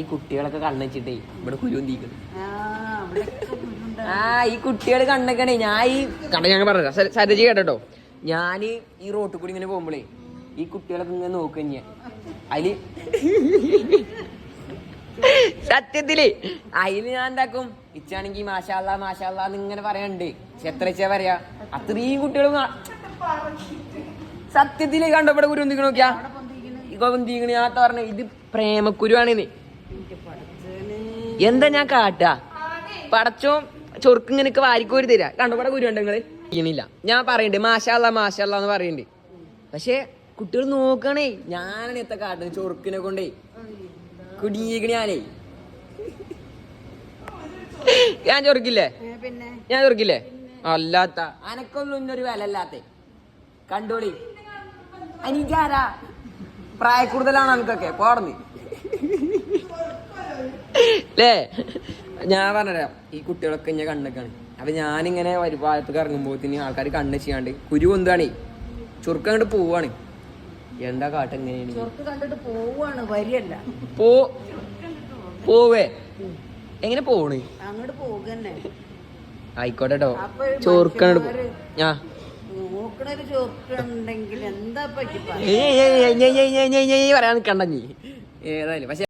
ഈ കുട്ടികളൊക്കെ കണ്ണച്ചിട്ടേ ഇവിടെ കുരുന്തിക്കണം. ഈ കുട്ടികൾ കണ്ണക്കണേ. ഞാൻ ഈ കണ്ട ഞങ്ങൾ പറഞ്ഞ സരജി കേട്ടോ, ഞാൻ ഈ റോട്ടിൽ കൂടി ഇങ്ങനെ പോകുമ്പോഴേ ഈ കുട്ടികളൊക്കെ ഇങ്ങനെ നോക്കുക. അതില് സത്യത്തില് അതില് ഞാൻ എന്താക്കും, ഇച്ചാണെങ്കി മാഷാല്ലാ മാഷാല്ലാന്ന് ഇങ്ങനെ പറയാനുണ്ട്. പക്ഷെ എത്ര വെച്ചാ പറയാ, അത്രയും കുട്ടികളും സത്യത്തില് കണ്ടവിടെ കുരുന്തിക്ക് നോക്കിയാ പൊന്തിക്കണ. ഞാൻ പറഞ്ഞ ഇത് പ്രേമക്കുരുവാണെന്ന്. എന്താ ഞാൻ കാട്ടാ, പടച്ചോ ചൊറുക്ക് ഇങ്ങനെ വാരിക്കോരി തരാ. കണ്ടവിടെ കുരു ഉണ്ട് നിങ്ങള് ചെയ്യണില്ല. ഞാൻ പറയണ്ട് മാഷാല്ലാ മാഷാല്ലാ എന്ന് പറയണ്ട്. പക്ഷെ കുട്ടികൾ നോക്കണേ. ഞാനാണ് എത്ര കാട്ടുന്നത് ചൊറുക്കിനെ കൊണ്ടേ കുടിക്കണ. ഞാൻ ചൊറുക്കില്ലേ, ഞാൻ ചൊറുക്കില്ലേ? അല്ലാത്ത അനക്കൊന്നും ഇന്നൊരു വില അല്ലാത്ത കണ്ടോളി. എനിക്കാരാ പ്രായ കൂടുതലാണ് എനിക്കൊക്കെ പോടന്ന് അല്ലേ. ഞാൻ പറഞ്ഞുതരാം, ഈ കുട്ടികളൊക്കെ ഞാൻ കണ്ണൊക്കെയാണ്. അപ്പൊ ഞാനിങ്ങനെ ഭാഗത്തേക്ക് ഇറങ്ങുമ്പോത്തിന് ആൾക്കാർ കണ്ണ് ചെയ്യാണ്ട് കുരു കൊന്താണേ ചുരുക്ക അങ്ങോട്ട് പോവാണ്. എന്താ കാട്ട എങ്ങനെയാണ് പോവേ എങ്ങനെ പോണ്? ആയിക്കോട്ടെ കേട്ടോ. ചോർക്കണ്ട് പറയാൻ നിക്കണ്ട നീ ഏതായാലും. പക്ഷെ